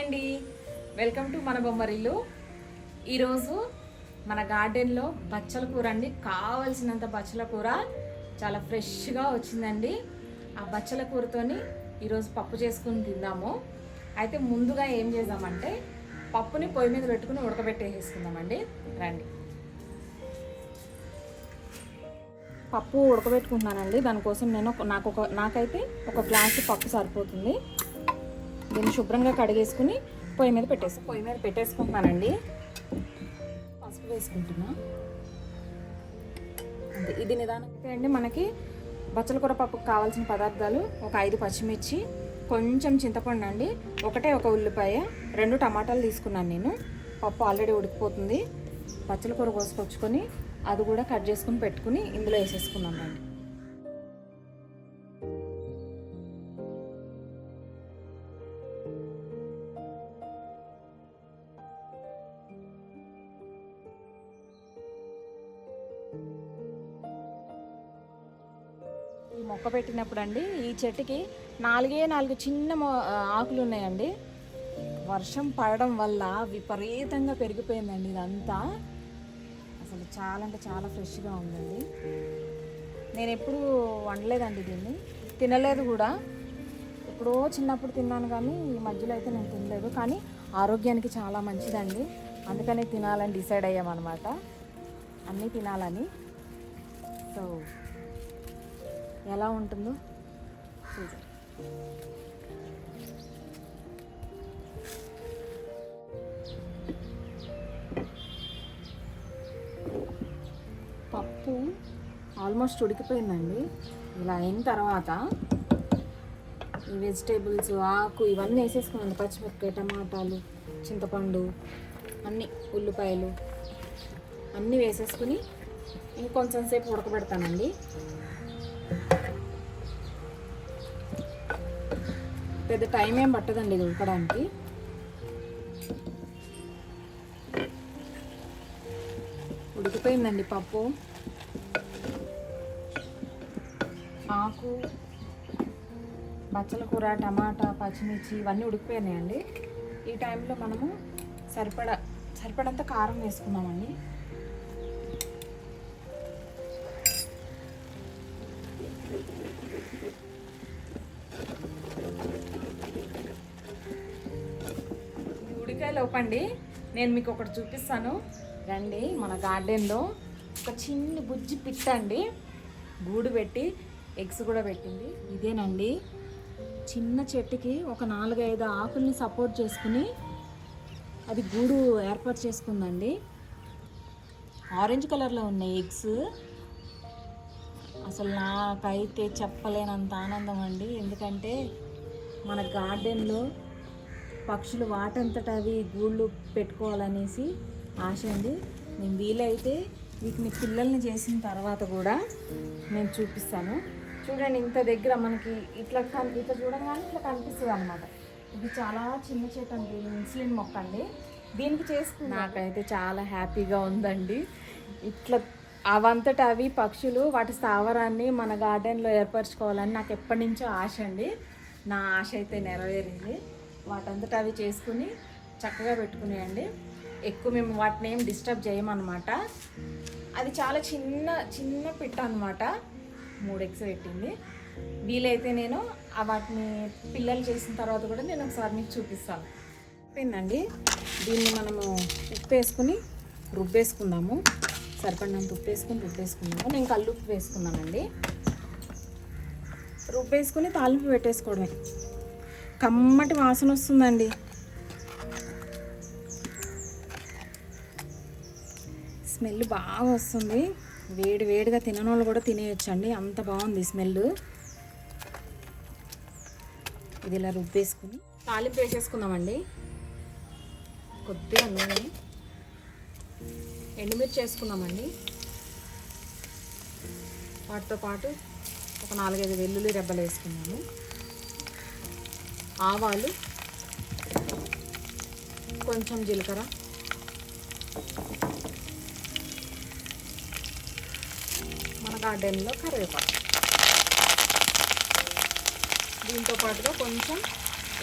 అండి, welcome to మన బొమ్మరిల్లు. ఈరోజు మన గార్డెన్లో బచ్చల కూర అండి. కావలసినంత బచ్చల కూర చాలా ఫ్రెష్గా వచ్చిందండి. ఆ బచ్చల కూరతోని ఈరోజు పప్పు చేసుకుని తిందాము. అయితే ముందుగా ఏం చేద్దామంటే పప్పుని పొయ్యి మీద పెట్టుకుని ఉడకబెట్టేసుకుందామండి. రండి. పప్పు ఉడకబెట్టుకుంటున్నానండి. దానికోసం నేను నాకైతే ఒక గ్లాసు పప్పు సరిపోతుంది. దీన్ని శుభ్రంగా కడిగేసుకుని పొయ్యి మీద పెట్టేసుకుంటున్నానండి. పసుపు వేసుకుంటున్నా. అంతే, ఇది నిదానంగా అండి. మనకి బచ్చల కూర పప్పుకు కావాల్సిన పదార్థాలు: ఒక 5 పచ్చిమిర్చి, కొంచెం చింతపండు అండి, ఒక ఉల్లిపాయ, 2 టమాటాలు తీసుకున్నాను నేను. పప్పు ఆల్రెడీ ఉడికిపోతుంది. బచ్చల కూర కోసుకొచ్చుకొని అది కూడా కట్ చేసుకుని పెట్టుకుని ఇందులో వేసేసుకున్నాం అండి. ఈ మొక్క పెట్టినప్పుడు అండి ఈ చెట్టుకి 4 చిన్న ఆకులు ఉన్నాయండి. వర్షం పడడం వల్ల విపరీతంగా పెరిగిపోయిందండి ఇదంతా. అసలు చాలా అంటే చాలా ఫ్రెష్గా ఉందండి. నేను ఎప్పుడు వండలేదండి, దీన్ని తినలేదు కూడా. ఎప్పుడో చిన్నప్పుడు తిన్నాను కానీ ఈ మధ్యలో అయితే నేను తినలేదు. కానీ ఆరోగ్యానికి చాలా మంచిదండి, అందుకనే తినాలని డిసైడ్ అయ్యామన్నమాట. అన్నీ తినాలని. సో ఎలా ఉంటుందో చూద్దాం. పప్పు ఆల్మోస్ట్ ఉడికిపోయిందండి. ఇలా అయిన తర్వాత ఈ వెజిటేబుల్స్, ఆకు ఇవన్నీ వేసేసుకున్నాను. పచ్చిమిరపకాయ, టమాటాలు, చింతపండు, అన్నీ, ఉల్లిపాయలు అన్నీ వేసేసుకుని ఇంకొంచెం సేపు ఉడకబెడతానండి. పెద్ద టైం ఏం పట్టదండి ఇది ఉడకడానికి. ఉడికిపోయిందండి పప్పు. ఆకు, బచ్చల కూర, టమాటా, పచ్చిమిర్చి ఇవన్నీ ఉడికిపోయినాయండి. ఈ టైంలో మనము సరిపడంత కారం వేసుకున్నామండి. లోపండి నేను మీకు ఒకటి చూపిస్తాను రండి. మన గార్డెన్లో ఒక చిన్న బుజ్జి పిట్ట అండి గూడు పెట్టి ఎగ్స్ కూడా పెట్టింది. ఇదేనండి, చిన్న చెట్టుకి ఒక 4-5 ఆకుల్ని సపోర్ట్ చేసుకుని అది గూడు ఏర్పాటు చేసుకుందండి. ఆరెంజ్ కలర్లో ఉన్నాయి ఎగ్స్. అసలు నాకైతే చెప్పలేనంత ఆనందం అండి. ఎందుకంటే మన గార్డెన్లో పక్షులు వాటంతట అవి గూళ్ళు పెట్టుకోవాలనేసి ఆశ అండి. నేను వీలైతే వీటిని పిల్లల్ని చేసిన తర్వాత కూడా నేను చూపిస్తాను. చూడండి, ఇంత దగ్గర మనకి ఇట్లా చూడగానే ఇట్లా కనిపిస్తుంది అనమాట. ఇది చాలా చిన్న చెట్టు అండి, ఇన్సులిన్ మొక్క అండి. దీనికి చేసుకుని నాకైతే చాలా హ్యాపీగా ఉందండి. ఇట్లా అవంతట అవి పక్షులు వాటి స్థావరాన్ని మన గార్డెన్లో ఏర్పరచుకోవాలని నాకు ఎప్పటి నుంచో ఆశ అండి. నా ఆశ అయితే నెరవేరింది. వాటంతటా అవి చేసుకుని చక్కగా పెట్టుకునేయండి. ఎక్కువ మేము వాటిని ఏం డిస్టర్బ్ చేయమన్నమాట. అది చాలా చిన్న పిట్ట అనమాట. 3 ఎగ్స్ పెట్టింది. వీలైతే నేను వాటిని పిల్లలు చేసిన తర్వాత కూడా నేను ఒకసారి మీకు చూపిస్తాను. అయిపోయిందండి. దీన్ని మనము ఉప్పు వేసుకుని రుబ్బేసుకుందాము. సరిపడినంత ఉప్పు వేసుకుని రుబ్బేసుకుందాము. నేను కల్లుప్పు వేసుకున్నానండి. రుబ్బేసుకుని తాలింపు పెట్టేసుకోవడమే. కమ్మటి వాసన వస్తుందండి. స్మెల్ బాగా వస్తుంది. వేడిగా తినని వాళ్ళు కూడా తినేయచ్చండి, అంత బాగుంది స్మెల్. ఇది ఇలా రుబ్బేసుకుని తాలింపు వేసేసుకుందామండి. కొద్దిగా నూనె, ఎండుమిర్చి వేసుకుందామండి. వాటితో పాటు ఒక 4-5 వెల్లుల్లి రెబ్బలు వేసుకున్నాము. ఆవాలు, కొంచెం జీలకర్ర, మన గార్డెన్లో కరివేపాకు, దీంతో పాటుగా కొంచెం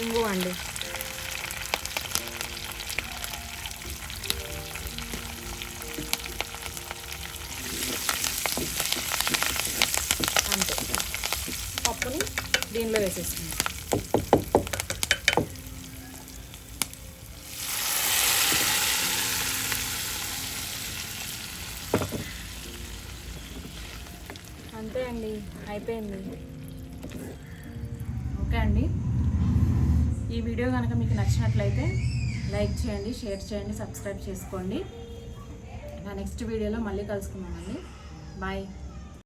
ఇంగువ అండి. దీనిలో వేసేస్తున్నాం. అంతే అండి, అయిపోయింది. ఓకే అండి, ఈ వీడియో కనుక మీకు నచ్చినట్లయితే లైక్ చేయండి, షేర్ చేయండి, సబ్స్క్రైబ్ చేసుకోండి. నా నెక్స్ట్ వీడియోలో మళ్ళీ కలుసుకుందామండి. బాయ్.